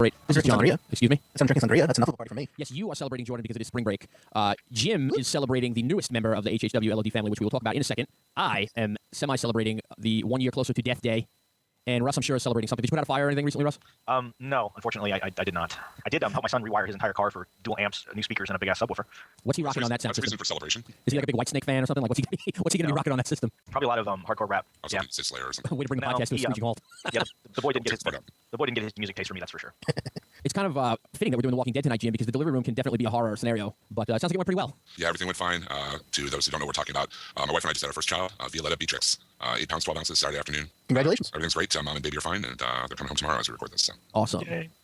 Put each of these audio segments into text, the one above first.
Right. This is John. Sangria. Excuse me. I'm drinking sangria. That's enough of a party for me. Yes, you are celebrating, Jordan, because it is spring break. Jim is celebrating the newest member of the HHW LOD family, which we will talk about in a second. I am semi-celebrating the 1 year closer to Death Day. And Russ, I'm sure, is celebrating something. Did you put out a fire or anything recently, Russ? No, unfortunately, I did not. I did help my son rewire his entire car for dual amps, new speakers, and a big-ass subwoofer. What's he rocking on that sound That's a system? reason for celebration. Is he like a big Whitesnake fan or something? Like, what's he going to be rocking on that system? Probably a lot of hardcore rap. I was Yeah, say Slayer or something. Way to bring the No, podcast to a he, screeching halt. yeah. The boy didn't get his. Fuck up. The boy didn't get his music taste for me. That's for sure. It's kind of fitting that we're doing The Walking Dead tonight, Jim, because the delivery room can definitely be a horror scenario. But it sounds like it went pretty well. Yeah, everything went fine. To those who don't know what we're talking about, my wife and I just had our first child, Violetta Beatrix, 8 pounds, 12 ounces, Saturday afternoon. Congratulations. Everything's great. Mom and baby are fine, and they're coming home tomorrow as we record this. So. Awesome.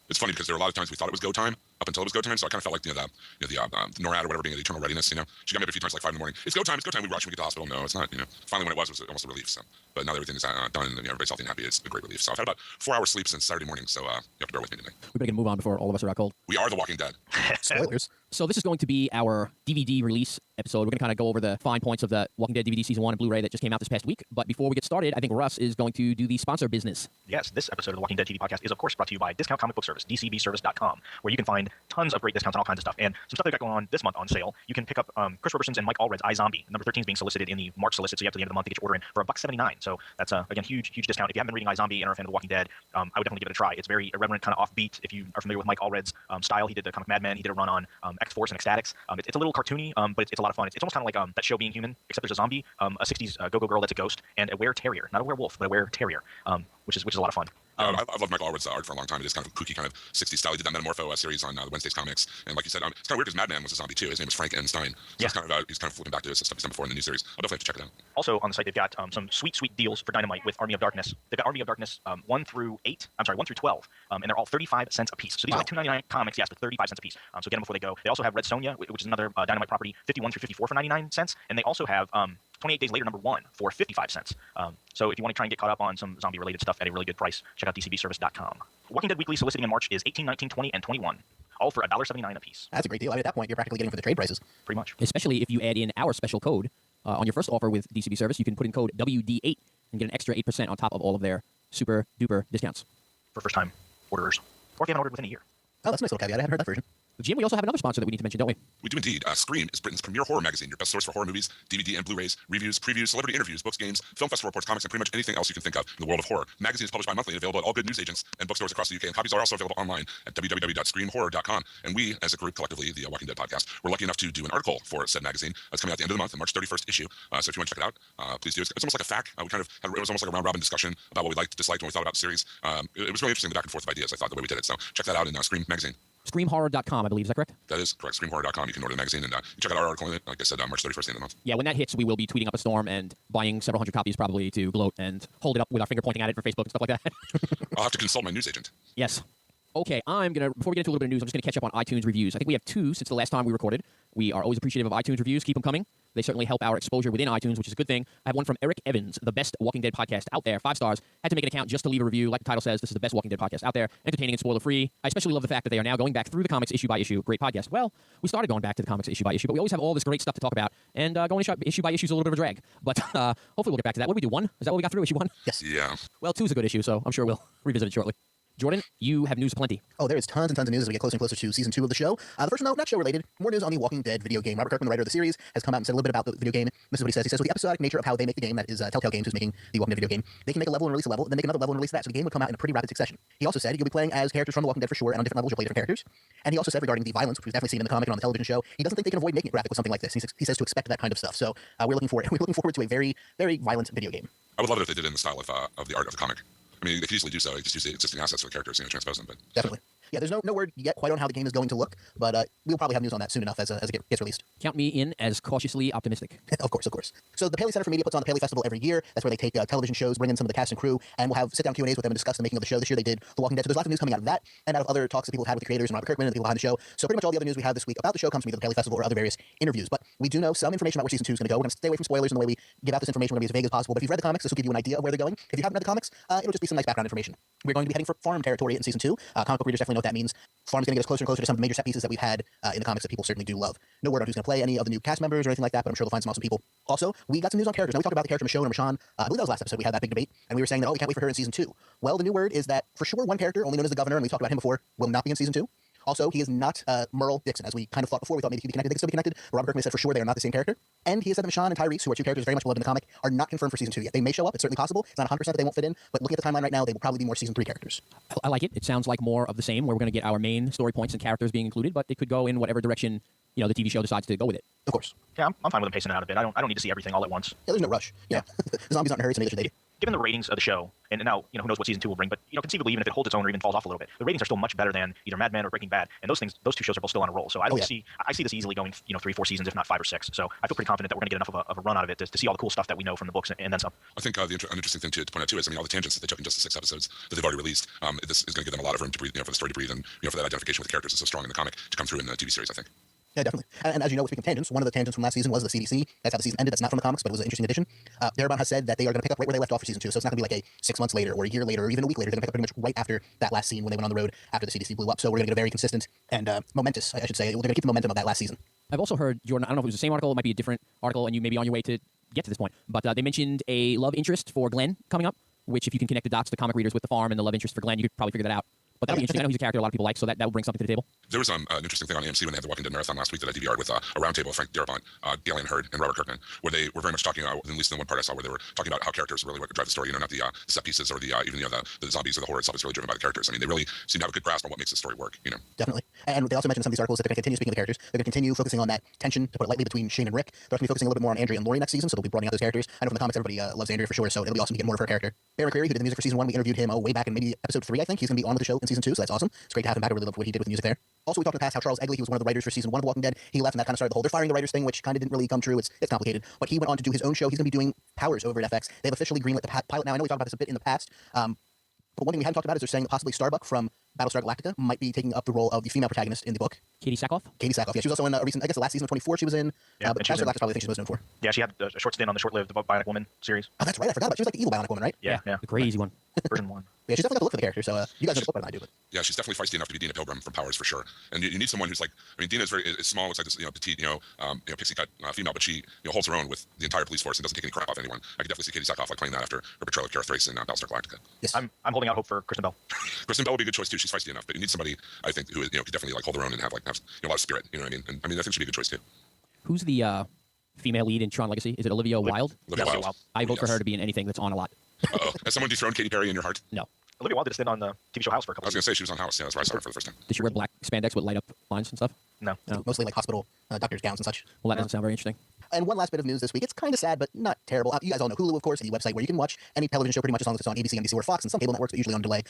It's funny because there were a lot of times we thought it was go time up until it was go time. So I kind of felt like the NORAD or whatever being the eternal readiness. She got me up a few times like 5 in the morning. It's go time. It's go time. We rush. We get to the hospital. No, it's not. Finally when it was almost a relief. So, but now that everything is done and everybody's healthy and happy, it's a great relief. So I've had about 4 hours sleep since Saturday morning. So you have to bear with me today. We better get a move on before all of us are out cold. We are The Walking Dead. Spoilers. So this is going to be our DVD release episode. We're going to kind of go over the fine points of the Walking Dead DVD Season 1 and Blu-ray that just came out this past week. But before we get started, I think Russ is going to do the sponsor business. Yes, this episode of the Walking Dead TV podcast is, of course, brought to you by Discount Comic Book Service, DCBService.com, where you can find tons of great discounts on all kinds of stuff. And some stuff they've got going on this month on sale. You can pick up Chris Roberson's and Mike Allred's iZombie. Number 13 is being solicited in the March solicit, so you have to the end of the month to get your order in for $1.79. So that's, again, huge discount. If you haven't been reading iZombie and are a fan of The Walking Dead, I would definitely give it a try. It's very irreverent, kind of offbeat. If you are familiar with Mike Allred's style, he did the comic Mad Men. He did a run on X-Force and Ecstatics. It's a little cartoony, but it's a lot of fun. It's almost kind of like That Show Being Human, except there's a zombie, a 60s go-go girl that's a ghost, and a were-terrier. Not a werewolf, but a were-terrier, which is a lot of fun. I've loved Michael Allred's art for a long time. It is kind of a kooky, kind of 60s style. He did that Metamorpho series on the Wednesdays Comics. And like you said, it's kind of weird because Madman was a zombie too. His name was Frank N. Stein. So Yeah. he's kind of flipping back to stuff he's done before in the new series. I'll definitely have to check it out. Also on the site, they've got some sweet deals for Dynamite with Army of Darkness. They've got Army of Darkness 1 through 12, and they're all 35 cents a piece. So these are like $2.99 comics, yes, but 35 cents a piece. So get them before they go. They also have Red Sonja, which is another Dynamite property, 51 through 54 for 99 cents, and they also have 28 Days Later number 1 for 55 cents. So if you want to try and get caught up on some zombie-related stuff at a really good price, check out DCBService.com. Walking Dead Weekly soliciting in March is 18, 19, 20, and 21, all for $1.79 a piece. That's a great deal. I mean, at that point, you're practically getting for the trade prices. Pretty much. Especially if you add in our special code on your first offer with DCB Service. You can put in code WD8 and get an extra 8% on top of all of their super duper discounts. For first-time orderers, or if you haven't ordered within a year. Oh, that's a nice little caveat. I haven't heard that version. Jim, we also have another sponsor that we need to mention, don't we? We do indeed. Scream is Britain's premier horror magazine, your best source for horror movies, DVD and Blu-rays, reviews, previews, celebrity interviews, books, games, film festival reports, comics, and pretty much anything else you can think of in the world of horror. The magazine is published bi-monthly and available at all good newsagents and bookstores across the UK, and copies are also available online at www.screamhorror.com. And we, as a group, collectively, the Walking Dead podcast, we're lucky enough to do an article for said magazine that's coming out at the end of the month, the March 31st issue. So if you want to check it out, please do. It's almost like a fact. It was almost like a round-robin discussion about what we liked, disliked when we thought about the series. It was really interesting, the back and forth of ideas, I thought, the way we did it. So check that out in Scream magazine. Screamhorror.com, I believe. Is that correct? That is correct. Screamhorror.com. You can order the magazine and check out our article in it. Like I said, March 31st, the end of the month. Yeah, when that hits, we will be tweeting up a storm and buying several hundred copies probably to gloat and hold it up with our finger pointing at it for Facebook and stuff like that. I'll have to consult my newsagent. Yes. Okay, before we get into a little bit of news, I'm just going to catch up on iTunes reviews. I think we have 2 since the last time we recorded. We are always appreciative of iTunes reviews. Keep them coming. They certainly help our exposure within iTunes, which is a good thing. I have one from Eric Evans, the best Walking Dead podcast out there, 5 stars. Had to make an account just to leave a review. Like the title says, this is the best Walking Dead podcast out there, entertaining and spoiler-free. I especially love the fact that they are now going back through the comics issue by issue. Great podcast. Well, we started going back to the comics issue by issue, but we always have all this great stuff to talk about, and going issue by issue is a little bit of a drag. But hopefully we'll get back to that. What did we do, 1? Is that what we got through, issue 1? Yes. Yeah. Well, 2 is a good issue, so I'm sure we'll revisit it shortly. Jordan, you have news aplenty. Oh, there is tons and tons of news as we get closer and closer to season 2 of the show. The first note, not show related, more news on the Walking Dead video game. Robert Kirkman, the writer of the series, has come out and said a little bit about the video game. This is what he says. He says, with the episodic nature of how they make the game, that is Telltale Games who's making the Walking Dead video game, they can make a level and release a level, then make another level and release that, so the game would come out in a pretty rapid succession. He also said you'll be playing as characters from The Walking Dead for sure, and on different levels you'll play different characters. And he also said regarding the violence, which we've definitely seen in the comic and on the television show, he doesn't think they can avoid making it graphic with something like this. He says to expect that kind of stuff. So we're looking forward to a very, very violent video game. I would love it if they did it in the style of the art of the comic. I mean, they could easily do so. They just use the existing assets for the characters, transpose them. But Definitely. Yeah, there's no word yet quite on how the game is going to look, but we'll probably have news on that soon enough as it gets released. Count me in as cautiously optimistic. Of course. So the Paley Center for Media puts on the Paley Festival every year. That's where they take television shows, bring in some of the cast and crew, and we'll have sit-down Q&As with them and discuss the making of the show. This year they did The Walking Dead, so there's lots of news coming out of that, and out of other talks that people have had with the creators and Robert Kirkman and the people behind the show. So pretty much all the other news we have this week about the show comes from either the Paley Festival or other various interviews. But we do know some information about where season 2 is going to go. We're going to stay away from spoilers in the way we give out this information. We're going to be as vague as possible. But if you've read the comics, this will give you an idea of where they're going. If you haven't read the comics, it'll just be some nice background information. We're going to be heading for farm territory in season 2. Comic book readers definitely know what that means. Farm's going to get us closer and closer to some of the major set pieces that we've had in the comics that people certainly do love. No word on who's going to play any of the new cast members or anything like that, but I'm sure they'll find some awesome people. Also, we got some news on characters. Now, we talked about the character Michonne or Michonne. I believe that was last episode. We had that big debate, and we were saying that, oh, we can't wait for her in season 2. Well, the new word is that for sure one character, only known as the Governor, and we talked about him before, will not be in season 2. Also, he is not Merle Dixon, as we kind of thought before. We thought maybe he'd be connected. They could still be connected. But Robert Kirkman said for sure they are not the same character. And he has said that Michonne and Tyrese, who are two characters very much beloved in the comic, are not confirmed for season 2 yet. They may show up. It's certainly possible. It's not 100% that they won't fit in. But looking at the timeline right now, they will probably be more season 3 characters. I like it. It sounds like more of the same, where we're going to get our main story points and characters being included, but it could go in whatever direction the TV show decides to go with it. Of course. Yeah, I'm fine with them pacing it out a bit. I don't need to see everything all at once. Yeah, there's no rush. Yeah. The zombies aren't in a hurry, so neither should they be. Given the ratings of the show, and now who knows what season 2 will bring, but conceivably even if it holds its own or even falls off a little bit, the ratings are still much better than either Mad Men or Breaking Bad, and those two shows are both still on a roll. So I see this easily going 3-4 seasons, if not 5 or 6. So I feel pretty confident that we're going to get enough of a run out of it to see all the cool stuff that we know from the books and then some. I think an interesting thing to point out too is all the tangents that they took in just the 6 episodes that they've already released. This is going to give them a lot of room to breathe, for the story to breathe, and for that identification with the characters is so strong in the comic to come through in the TV series, I think. Yeah, definitely. And as you know, speaking of tangents, one of the tangents from last season was the CDC. That's how the season ended. That's not from the comics, but it was an interesting addition. Darabont has said that they are going to pick up right where they left off for season 2. So it's not going to be like a 6 months later or a year later or even a week later. They're going to pick up pretty much right after that last scene when they went on the road after the CDC blew up. So we're going to get a very consistent and momentous, I should say. They're going to keep the momentum of that last season. I've also heard, Jordan, I don't know if it was the same article, it might be a different article, and you may be on your way to get to this point, but they mentioned a love interest for Glenn coming up, which if you can connect the dots, the comic readers with the farm and the love interest for Glenn, you could probably figure that out. But that'll be interesting. I know he's a character a lot of people like, so that will bring something to the table. There was an interesting thing on AMC when they had the Walking Dead marathon last week that I DVR'd with a roundtable of Frank Darabont, Galen Hurd, and Robert Kirkman, where they were very much talking, at least in the one part I saw, where they were talking about how characters really what drive the story, not the set pieces or the even the zombies or the horror itself is really driven by the characters. I mean, they really seem to have a good grasp on what makes the story work. Definitely. And they also mentioned some of these articles that they're going to continue speaking of the characters. They're going to continue focusing on that tension, to put it lightly, between Shane and Rick. They're going to be focusing a little bit more on Andrea and Laurie next season, so they'll be broadening out those characters. I know from the comics everybody loves Andrea for sure, so it'll be awesome to get more of her character. Baron Creary, who did the music for season 1, we interviewed him way back in maybe episode 3, I think. He's going to be on with the show in season 2, so that's awesome. It's great to have him back. I really loved what he did with the music there. Also, we talked in the past how Charles Egley, he was one of the writers for season 1 of The Walking Dead. He left, and that kind of started the whole they're firing the writers thing, which kind of didn't really come true. It's complicated. But he went on to do his own show. He's going to be doing Powers over at FX. They've officially greenlit the pilot now. I know we talked about this a bit in the past. But one thing we hadn't talked about is they're saying that possibly Starbuck from Battlestar Galactica might be taking up the role of the female protagonist in the book. Katie Sackhoff? Katie Sackhoff, yeah. She was also in a recent, I guess the last season of 24 she was in. Yeah, but Battlestar Galactica is probably the thing she's most known for. Yeah, she had a short stint on the short-lived Bionic Woman series. Oh, that's right. I forgot about it. She was like the evil Bionic Woman, right? Yeah. The crazy one. Version 1. Yeah, she's definitely got the look for the character, so you guys know the book better than I do. But. Yeah, she's definitely feisty enough to be Dina Pilgrim from Powers for sure. And you need someone who's like, I mean, Dina's is small, looks like this, petite, pixie cut female, but she holds her own with the entire police force and doesn't take any crap off anyone. I could definitely see Katie Sackhoff like playing that after her portrayal of Kara Thrace in Battlestar Galactica. Yes. I'm holding out hope for Kristen Bell. Kristen Bell would be a good choice too. She's feisty enough, but you need somebody I think who could definitely like hold their own and have a lot of spirit. You know what I mean? And I mean I think she'd be a good choice too. Who's the female lead in Tron Legacy? Is it Olivia Wilde? Olivia Wilde. I vote for her to be in anything that's on a lot. Uh-oh. Has someone dethroned Katy Perry in your heart? No. Olivia Wilde did a stint on the TV show House for a couple I was going to say she was on House. Yeah, that's where I saw her for the first time. Does she wear black spandex with light up lines and stuff? No. Mostly like hospital doctors' gowns and such. Well, that doesn't sound very interesting. And one last bit of news this week. It's kind of sad, but not terrible. You guys all know Hulu, of course, the website where you can watch any television show pretty much as long as it's on ABC, NBC, or Fox, and some cable networks, but usually on delay.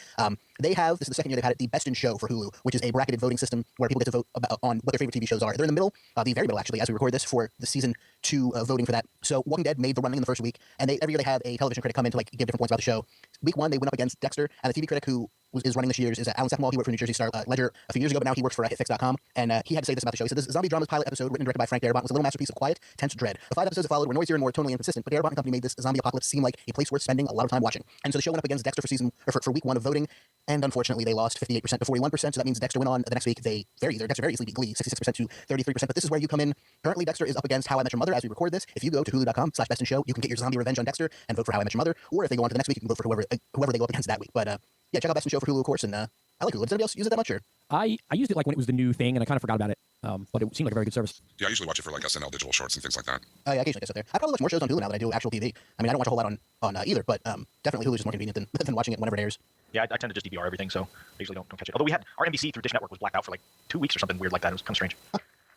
They have, this is the second year they've had it, the Best in Show for Hulu, which is a bracketed voting system where people get to vote on what their favorite TV shows are. They're in the middle, the very middle, actually, as we record this, for the season 2 voting for that. So Walking Dead made the running in the first week, and every year they have a television critic come in to give different points about the show. Week 1, they went up against Dexter, and the TV critic who is running this year is Alan Sepinwall. He worked for New Jersey Star Ledger a few years ago, but now he works for HitFix.com. And he had to say this about the show. He said, this zombie drama's pilot episode, written and directed by Frank Darabont, was a little masterpiece of quiet, tense dread. The 5 episodes that followed were noisier and more tonally inconsistent, but Darabont and company made this zombie apocalypse seem like a place worth spending a lot of time watching. And so the show went up against Dexter for week 1 of voting, and unfortunately they lost 58% to 41%. So that means Dexter went on the next week. Dexter very easily beat Glee, 66% to 33%. But this is where you come in. Currently, Dexter is up against How I Met Your Mother as we record this. If you go to hulu.com/bestinShow, you can get your zombie revenge on Dexter and vote for How I Met Your Mother. Or if they go on to the next week, you can vote for whoever they go up against that week. But yeah, check out Best in Show for Hulu, of course. And I like Hulu. Does anybody else use it that much? Or? I used it like when it was the new thing, and I kind of forgot about it. But it seemed like a very good service. Yeah, I usually watch it for like SNL digital shorts and things like that. Yeah, occasionally gets out there. I probably watch more shows on Hulu now than I do actual TV. I mean, I don't watch a whole lot on either, but definitely Hulu is just more convenient than watching it whenever it airs. Yeah, I tend to just DVR everything, so I usually don't catch it. Although we had our NBC through Dish Network was blacked out for like 2 weeks or something weird like that. It was kind of strange.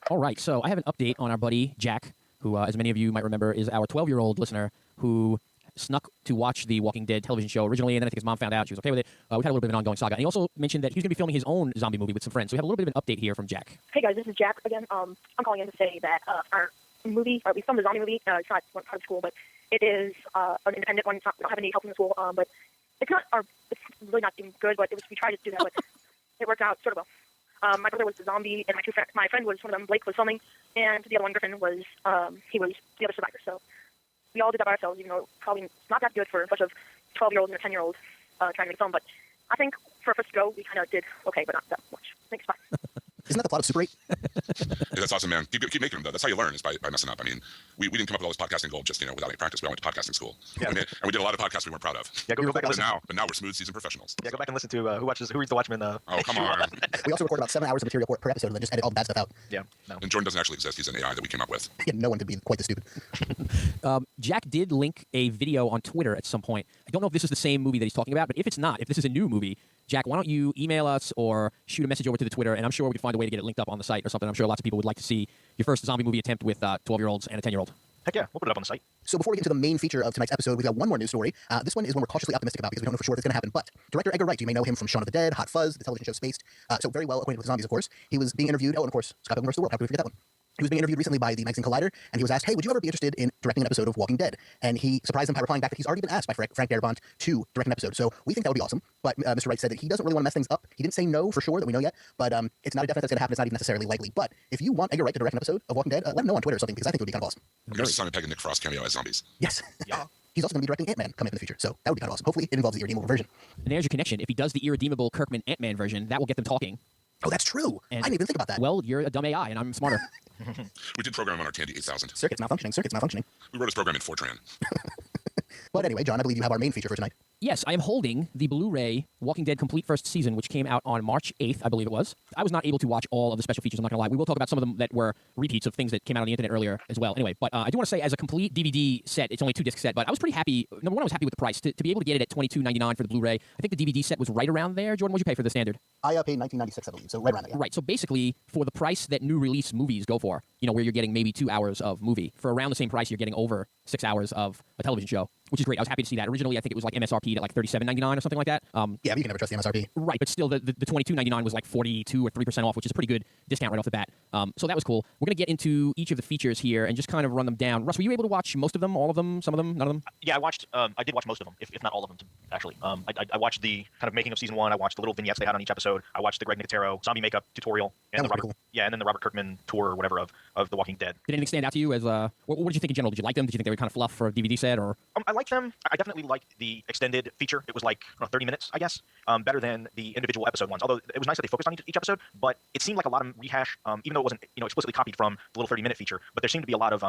All right, so I have an update on our buddy Jack, who, as many of you might remember, is our 12-year-old listener who snuck to watch the Walking Dead television show originally, and then I think his mom found out. She was okay with it. We had a little bit of an ongoing saga. And he also mentioned that he's going to be filming his own zombie movie with some friends. So we have a little bit of an update here from Jack. Hey guys, this is Jack again. I'm calling in to say that our movie, we filmed a zombie movie. It's not part of school, but it is an independent one. It's not, we don't have any help from the school, but it's really not doing good. But we tried to do that, but it worked out sort of well. My brother was the zombie, and my friend was one of them. Blake was filming, and the other one, Griffin, was he was the other survivor. So we all did that by ourselves, even though probably not that good for a bunch of 12-year-olds and a 10-year-old trying to make a film. But I think for a first go, we kind of did okay, but not that much. I think it's fine. Isn't that the plot of Super 8? Yeah, that's awesome, man. Keep making them, though. That's how you learn, is by messing up. I mean, we didn't come up with all this podcasting gold just, without any practice. We all went to podcasting school. Yeah. And we did a lot of podcasts we weren't proud of. Yeah, go back and listen. But now we're smooth seasoned professionals. Yeah, go back and listen to who reads The Watchmen. Oh, come on. We also record about 7 hours of material per episode and then just edit all the bad stuff out. Yeah, no. And Jordan doesn't actually exist. He's an AI that we came up with. Yeah, no one could be quite this stupid. Jack did link a video on Twitter at some point. I don't know if this is the same movie that he's talking about, but if it's not, if this is a new movie, Jack, why don't you email us or shoot a message over to the Twitter, and I'm sure we can find a way to get it linked up on the site or something. I'm sure lots of people would like to see your first zombie movie attempt with 12-year-olds and a 10-year-old. Heck yeah, we'll put it up on the site. So before we get into the main feature of tonight's episode, we've got one more news story. This one is one we're cautiously optimistic about because we don't know for sure if it's going to happen. But director Edgar Wright, you may know him from Shaun of the Dead, Hot Fuzz, the television show Spaced. So very well acquainted with zombies, of course. He was being interviewed. Oh, and of course, Scott Pilgrim vs. the World. How could we forget that one? He was being interviewed recently by the magazine Collider, and he was asked, hey, would you ever be interested in directing an episode of Walking Dead? And he surprised them by replying back that he's already been asked by Frank Darabont to direct an episode. So we think that would be awesome. But Mr. Wright said that he doesn't really want to mess things up. He didn't say no for sure that we know yet, but it's not a definite that's going to happen. It's not even necessarily likely. But if you want Edgar Wright to direct an episode of Walking Dead, let him know on Twitter or something, because I think it would be kind of awesome. There's Simon Pegg and Nick Frost cameo as zombies. Yes. Yeah. He's also going to be directing Ant-Man coming up in the future, so that would be kind of awesome. Hopefully it involves the irredeemable version. And there's your connection. If he does the irredeemable Kirkman Ant-Man version, that will get them talking. Oh, that's true. And- I didn't even think about that. Well, you're a dumb AI, and I'm smarter. We did program on our Tandy 8000. Circuit's malfunctioning. We wrote this program in Fortran. But anyway, John, I believe you have our main feature for tonight. Yes, I am holding the Blu-ray Walking Dead Complete First Season, which came out on March 8th, I believe it was. I was not able to watch all of the special features, I'm not going to lie. We will talk about some of them that were repeats of things that came out on the internet earlier as well. Anyway, but I do want to say, as a complete DVD set, it's only a 2-disc set, but I was pretty happy. Number one, I was happy with the price. To be able to get it at $22.99 for the Blu-ray, I think the DVD set was right around there. Jordan, what'd you pay for the standard? I paid $19.96, I believe, so right around there. Yeah. Right, so basically, for the price that new release movies go for, where you're getting maybe 2 hours of movie, for around the same price, you're getting over 6 hours of a television show, which is great. I was happy to see that. Originally, I think it was like MSRP'd at like $37.99 or something like that. Yeah, but you can never trust the MSRP. Right, but still, the $22.99 was like 42 or 3% off, which is a pretty good discount right off the bat. So that was cool. We're going to get into each of the features here and just kind of run them down. Russ, were you able to watch most of them, all of them, some of them, none of them? Yeah, I did watch most of them, if not all of them, actually. I watched the kind of making of season 1. I watched the little vignettes they had on each episode. I watched the Greg Nicotero zombie makeup tutorial and That was pretty cool. and then the Robert Kirkman tour or whatever of The Walking Dead. Did anything stand out to you as what did you think in general? Did you like them? Did you think they were kind of fluff for a DVD set or? I liked them. I definitely liked the extended feature. It was like 30 minutes, I guess, better than the individual episode ones. Although it was nice that they focused on each episode, but it seemed like a lot of rehash, even though it wasn't explicitly copied from the little 30-minute feature. But there seemed to be a lot of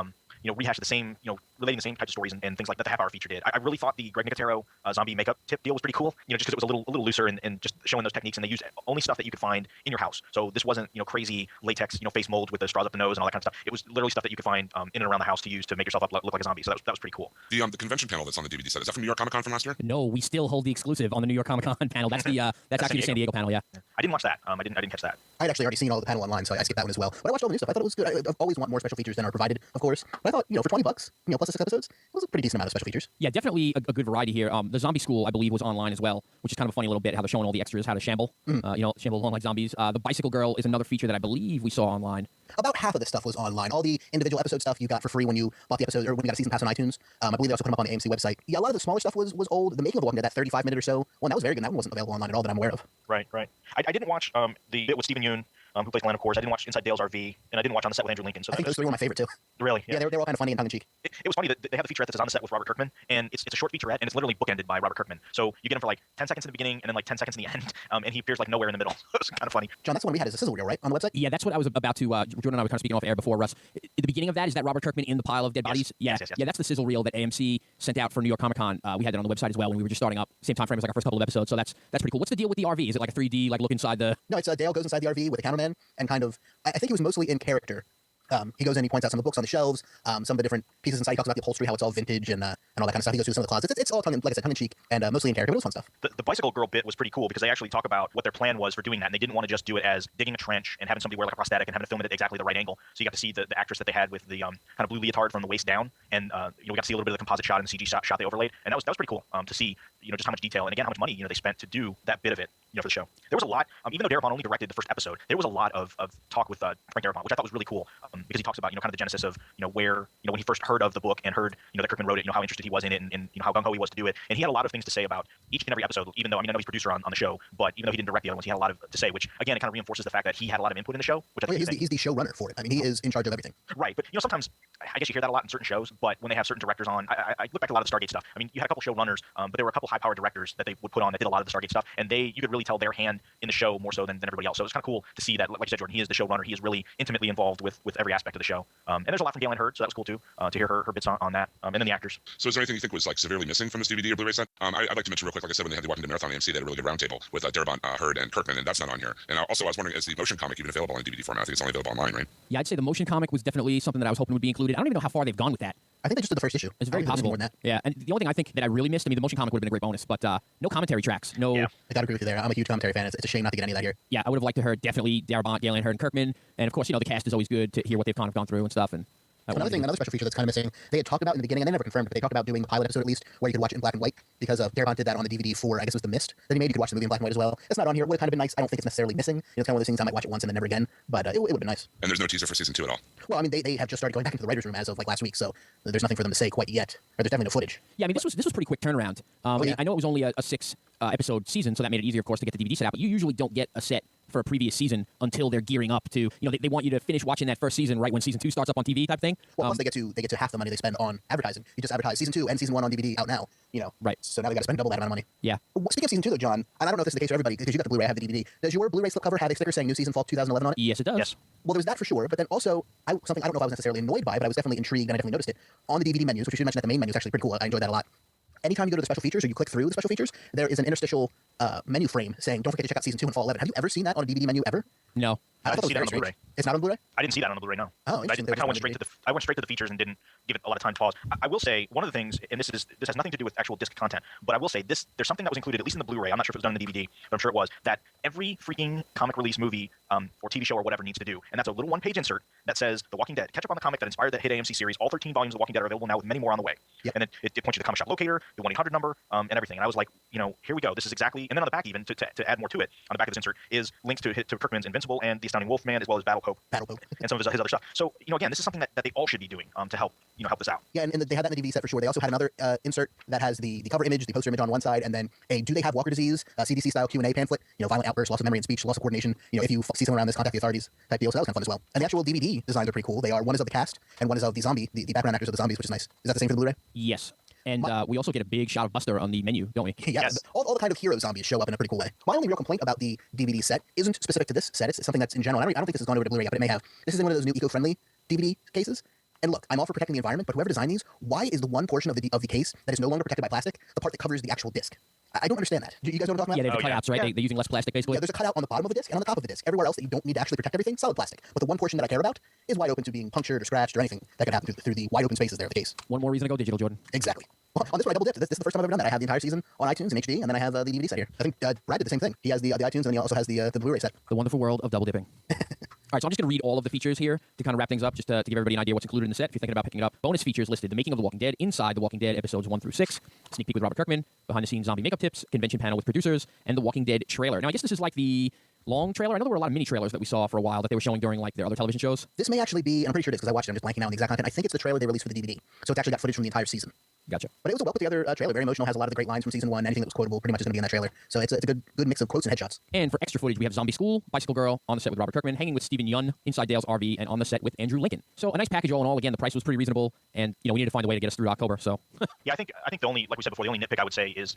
rehash of the same, relating the same types of stories and things like that the half-hour feature did. I really thought the Greg Nicotero zombie makeup tip deal was pretty cool. Just because it was a little looser and just showing those techniques, and they used only stuff that you could find in your house. So this wasn't crazy latex face molds with the straws up the nose and all that kind of stuff. It was literally stuff that you could find in and around the house to use to make yourself look like a zombie. So that was pretty cool. The convention panel that's on the DVD set, is that from New York Comic Con from last year? No, we still hold the exclusive on the New York Comic Con panel. That's the that's actually the San Diego panel, yeah. I didn't watch that. I didn't catch that. I had actually already seen all the panel online, so I skipped that one as well. But I watched all the new stuff. I thought it was good. I always want more special features than are provided, of course. But I thought, for $20, plus the 6 episodes, it was a pretty decent amount of special features. Yeah, definitely a good variety here. The Zombie School, I believe, was online as well, which is kind of a funny little bit how they're showing all the extras how to shamble, shamble along like zombies. The Bicycle Girl is another feature that I believe we saw online. About half of this stuff was online. All the individual episode stuff you got for free when you bought the episode, or when you got a season pass on iTunes. I believe they also put them up on the AMC website. Yeah, a lot of the smaller stuff was old. The Making of the Walking Dead, that 35-minute or so one, that was very good. That one wasn't available online at all that I'm aware of. Right. I didn't watch the bit with Stephen Yeun, who plays Glenn, of course. I didn't watch Inside Dale's RV, and I didn't watch On the Set with Andrew Lincoln. So I think those three were my favorite too. Really? Yeah, they were all kind of funny and tongue-in-cheek. It was funny that they have the featurette that's on the set with Robert Kirkman, and it's a short featurette, and it's literally bookended by Robert Kirkman. So you get him for like 10 seconds in the beginning, and then like 10 seconds in the end, and he appears like nowhere in the middle. It was kind of funny. John, that's the one we had as a sizzle reel, right, on the website? Yeah, that's what I was about to. Jordan and I were kind of speaking off air before, Russ. The beginning of that, is that Robert Kirkman in the pile of dead bodies? Yeah. Yes. Yeah, that's the sizzle reel that AMC sent out for New York Comic Con. We had that on the website as well when we were just starting up. Same time frame as like our first couple of episodes, so that's pretty cool. What's the deal with the RV? Is it like a 3D, like look inside the? No, it's Dale goes inside the RV with a cameraman and kind of. I think he was mostly in character. He goes in, he points out some of the books on the shelves, some of the different pieces inside. He talks about the upholstery, how it's all vintage and all that kind of stuff. He goes through some of the closets. It's all tongue in cheek and mostly in character, but it was fun stuff. The Bicycle Girl bit was pretty cool because they actually talk about what their plan was for doing that, and they didn't want to just do it as digging a trench and having somebody wear like a prosthetic and having to film it at exactly the right angle. So you got to see the actress that they had with the kind of blue leotard from the waist down, and we got to see a little bit of the composite shot and the CG shot they overlaid, and that was pretty cool to see just how much detail and again how much money they spent to do that bit of it. for the show. There was a lot, even though Darabont only directed the first episode, there was a lot of talk with Frank Darabont, which I thought was really cool, because he talks about kind of the genesis of where when he first heard of the book and heard that Kirkman wrote it, how interested he was in it, and how gung ho he was to do it, and he had a lot of things to say about each and every episode. Even though I know he's producer on the show, but even though he didn't direct the other ones, he had a lot to say, which again it kind of reinforces the fact that he had a lot of input in the show. Which I think he's the showrunner for it. I mean, he is in charge of everything. Right, but sometimes I guess you hear that a lot in certain shows, but when they have certain directors on, I look back at a lot of the Stargate stuff. I mean, you had a couple showrunners, but there were a couple high-powered directors that they would put on that did a lot of the Stargate stuff, and you could really tell their hand in the show more so than everybody else. So it's kind of cool to see that, like you said, Jordan, he is the showrunner. He is really intimately involved with every aspect of the show. And there's a lot from Galen Hurd, so that was cool too, to hear her bits on that, and then the actors. So is there anything you think was like severely missing from this DVD or Blu-ray set? I'd like to mention real quick, like I said, when they had the Walking Dead Marathon AMC, they had a really good roundtable with Darabont, Hurd, and Kirkman, and that's not on here. And also, I was wondering, is the motion comic even available in DVD format? I think it's only available online, right? Yeah, I'd say the motion comic was definitely something that I was hoping would be included. I don't even know how far they've gone with that. I think they just did the first issue. It's very possible. More than that. Yeah, and the only thing I think that I really missed, I mean, the motion comic would have been a great bonus, but no commentary tracks. No. Yeah. I gotta agree with you there. I'm a huge commentary fan. It's a shame not to get any of that here. Yeah, I would have liked to hear definitely Darabont, Galen Hurd, and Kirkman, and of course, the cast is always good to hear what they've kind of gone through and stuff. And another special feature that's kind of missing, they had talked about in the beginning, and they never confirmed, but they talked about doing the pilot episode at least, where you could watch it in black and white, because Darabont did that on the DVD for, I guess it was The Mist, that he made. You could watch the movie in black and white as well. It's not on here. It would have kind of been nice. I don't think it's necessarily missing. It's kind of one of those things I might watch it once and then never again, but it would have been nice. And there's no teaser for season 2 at all? Well, I mean, they have just started going back into the writer's room as of last week, so there's nothing for them to say quite yet, or there's definitely no footage. Yeah, I mean, this was pretty quick turnaround. Yeah. I know it was only a 6 episode season, so that made it easier, of course, to get the DVD set out, but you usually don't get a set for a previous season until they're gearing up to, they want you to finish watching that first season right when season 2 starts up on TV type thing. Well, plus they get to half the money they spend on advertising. You just advertise season 2 and season 1 on DVD out now, Right. So now they got to spend double that amount of money. Yeah. Speaking of season 2 though, John, and I don't know if this is the case for everybody, because you got the Blu-ray, I have the DVD. Does your Blu-ray slipcover have a sticker saying new season fall 2011 on it? Yes, it does. Yes. Well, there's that for sure, but then also, something I don't know if I was necessarily annoyed by, but I was definitely intrigued and I definitely noticed it. On the DVD menus, which you should mention that the main menu is actually pretty cool. I enjoyed that a lot. Anytime you go to the special features or you click through the special features, there is an interstitial menu frame saying, don't forget to check out season 2 and fall 11. Have you ever seen that on a DVD menu ever? No. I didn't thought see it that was on the very Blu-ray. strange. It's not on Blu-ray? I didn't see that on the Blu-ray, no. Oh, I interesting. kind of went straight to the features and didn't give it a lot of time to pause. I will say one of the things, and this has nothing to do with actual disc content, but I will say there's something that was included, at least in the Blu-ray. I'm not sure if it was done in the DVD, but I'm sure it was, that every freaking comic release movie or TV show or whatever needs to do, and that's a little one-page insert that says The Walking Dead. Catch up on the comic that inspired that hit AMC series. All 13 volumes of The Walking Dead are available now with many more on the way. Yep. And then it points you to the comic shop locator, the 1-800 number, and everything. And I was like, here we go. This is exactly. And then on the back, even to add more to it, on the back of this insert is links to Kirkman's Invincible and The Astounding Wolfman, as well as Battle Pope. And some of his other stuff. So again, this is something that they all should be doing to help help this out. Yeah, and they had that in the DVD set for sure. They also had another insert that has the cover image, the poster image on one side, and then a do they have Walker disease CDC style Q&A pamphlet. Violent outbursts, loss of memory and speech, loss of coordination. If you see someone around this, contact the authorities type deal. So that was kind of fun as well. And the actual DVD designs are pretty cool. One is of the cast and one is of the zombie, the background actors of the zombies, which is nice. Is that the same for the Blu-ray? Yes. And we also get a big shot of Buster on the menu, don't we? Yeah, Yes. all the kind of hero zombies show up in a pretty cool way. My only real complaint about the DVD set isn't specific to this set. It's something that's in general. I don't think this has gone over to Blu-ray yet, but it may have. This is in one of those new eco-friendly DVD cases. And look, I'm all for protecting the environment, but whoever designed these, why is the one portion of the case that is no longer protected by plastic the part that covers the actual disc? I don't understand that. Do you guys know what I'm talking Yeah, about? they have the cutouts, right? Yeah. They're using less plastic, basically. Yeah, there's a cutout on the bottom of the disc and on the top of the disc. Everywhere else that you don't need to actually protect everything, solid plastic. But the one portion that I care about is wide open to being punctured or scratched or anything that could happen through the wide open spaces there of the case. One more reason to go digital, Jordan. Exactly. Well, on this one, I double dipped. This is the first time I've ever done that. I have the entire season on iTunes in HD, and then I have the DVD set here. I think Brad did the same thing. He has the iTunes, and then he also has the Blu-ray set. The wonderful world of double dipping. All right, so I'm just going to read all of the features here to kind of wrap things up, just to give everybody an idea what's included in the set if you're thinking about picking it up. Bonus features listed: The Making of The Walking Dead, Inside The Walking Dead, episodes 1 through 6, Sneak Peek with Robert Kirkman, behind-the-scenes zombie makeup tips, convention panel with producers, and The Walking Dead trailer. Now, I guess this is like the long trailer. I know there were a lot of mini trailers that we saw for a while that they were showing during like their other television shows. This may actually be, and I'm pretty sure it is because I watched it, I'm just blanking out on the exact content. I think it's the trailer they released for the DVD. So it's actually got footage from the entire season. Gotcha. But it was a well put together trailer, very emotional, has a lot of the great lines from season 1. Anything that was quotable pretty much is going to be in that trailer. So it's a good mix of quotes and headshots. And for extra footage, we have Zombie School, Bicycle Girl, on the set with Robert Kirkman, hanging with Stephen Yun, inside Dale's RV, and on the set with Andrew Lincoln. So a nice package all in all. Again, the price was pretty reasonable, and we needed to find a way to get us through October. So Yeah, I think the only, like we said before, the only nitpick I would say is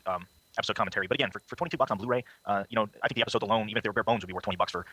episode commentary. But again, for $22 on Blu-ray, I think the episodes alone, even if they were bare bones, would be worth $20 for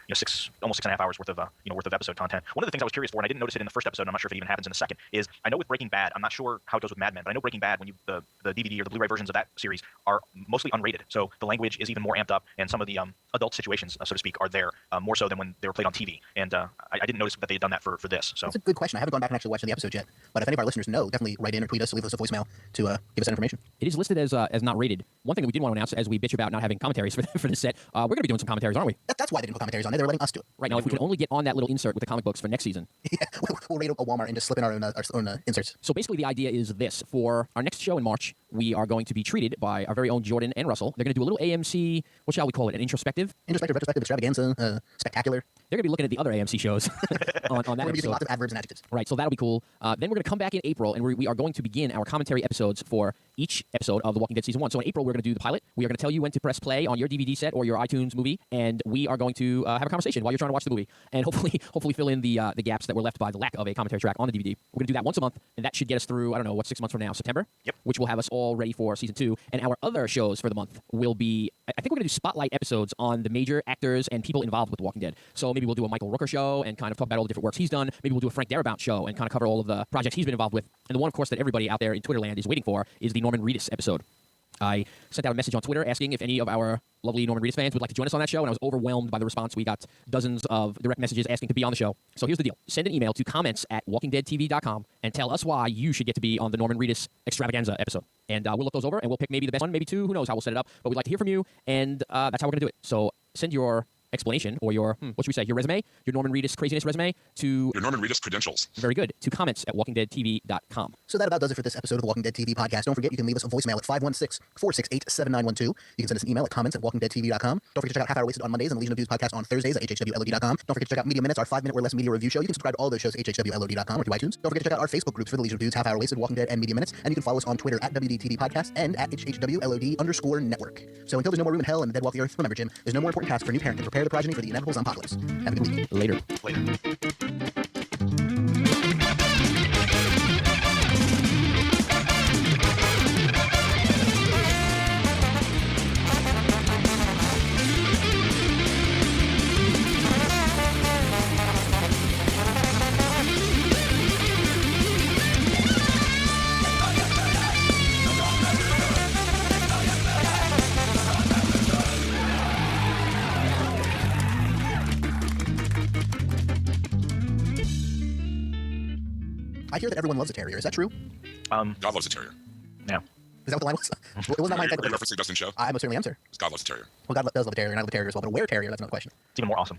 almost 6.5 hours worth of episode content. One of the things I was curious for, and I didn't notice it in the first episode, and I'm not sure if it even happens in the second, is I know with Breaking Bad, I'm not sure how it goes with Mad Men, but I know Breaking Bad, when the DVD or the Blu-ray versions of that series are mostly unrated, so the language is even more amped up, and some of the adult situations, so to speak, are there more so than when they were played on TV. And I didn't notice that they had done that for this. So That's a good question. I haven't gone back and actually watched the episode yet. But if any of our listeners know, definitely write in or tweet us or leave us a voicemail to give us that information. it is listed as not rated. One thing that we did want to announce, as we bitch about not having commentaries for this set, we're going to be doing some commentaries, aren't we? That's why they didn't put commentaries on there. They were letting us do it. Right now, if we can only get on that little insert with the comic books for next season. Yeah, we'll raid a Walmart and just slip in our own inserts. So basically, the idea is this: for our next show in March, we are going to be treated by our very own Jordan and Russell. They're going to do a little AMC. What shall we call it? An introspective. Retrospective, extravaganza, spectacular. They're going to be looking at the other AMC shows on that We're going to be using episode. lots of adverbs and adjectives. Right, so that'll be cool. Then we're going to come back in April, and we are going to begin our commentary episodes for each episode of The Walking Dead Season 1. So in April, we're going to do the pilot. We are going to tell you when to press play on your DVD set or your iTunes movie, and we are going to have a conversation while you're trying to watch the movie, and hopefully fill in the gaps that were left by the lack of a commentary track on the DVD. We're going to do that once a month, and that should get us through, I don't know, what, 6 months from now, September? Yep. Which will have us all ready for Season 2. And our other shows for the month will be, I think we're going to do spotlight episodes on the major actors and people involved with The Walking Dead. So maybe we'll do a Michael Rooker show and kind of talk about all the different works he's done. Maybe we'll do a Frank Darabont show and kind of cover all of the projects he's been involved with. And the one, of course, that everybody out there in Twitterland is waiting for is the Norman Reedus episode. I sent out a message on Twitter asking if any of our lovely Norman Reedus fans would like to join us on that show, and I was overwhelmed by the response. We got dozens of direct messages asking to be on the show. So here's the deal. Send an email to comments@walkingdeadtv.com and tell us why you should get to be on the Norman Reedus extravaganza episode. And we'll look those over, and we'll pick maybe the best one, maybe two. Who knows how we'll set it up. But we'd like to hear from you, and that's how we're going to do it. So send your explanation or your, what should we say, your resume, your Norman Reedus craziness resume to... Your Norman Reedus credentials. Very good. To comments@walkingdeadtv.com. So that about does it for this episode of the Walking Dead TV podcast. Don't forget, you can leave us a voicemail at 516-468-7912. You can send us an email at comments@walkingdeadtv.com. Don't forget to check out Half Hour Wasted on Mondays and the Legion of Views podcast on Thursdays at hhwlod.com. Don't forget to check out Media Minutes, our 5-minute or less media review show. You can subscribe to all those shows at hhwlod.com or to iTunes. Don't forget to check out our Facebook groups for the Legion of Views, Half Hour Wasted, Walking Dead, and Media Minutes. And you can follow us on Twitter at WDTV Podcast and at HHWLOD_network. So until there's no more room in hell and the dead walk the earth, remember, Jim, there's no more important task for a new parent than prepare the progeny for the inevitable apocalypse. Have a good week. Later. I hear that everyone loves a terrier. Is that true? God loves a terrier. Yeah. Is that what the line was? It was not my Are you intent. referencing Dustin's show? I most certainly am, sir. God loves a terrier. Well, God does love a terrier, and I love a terrier as well. But a were terrier, that's another question. It's even more awesome.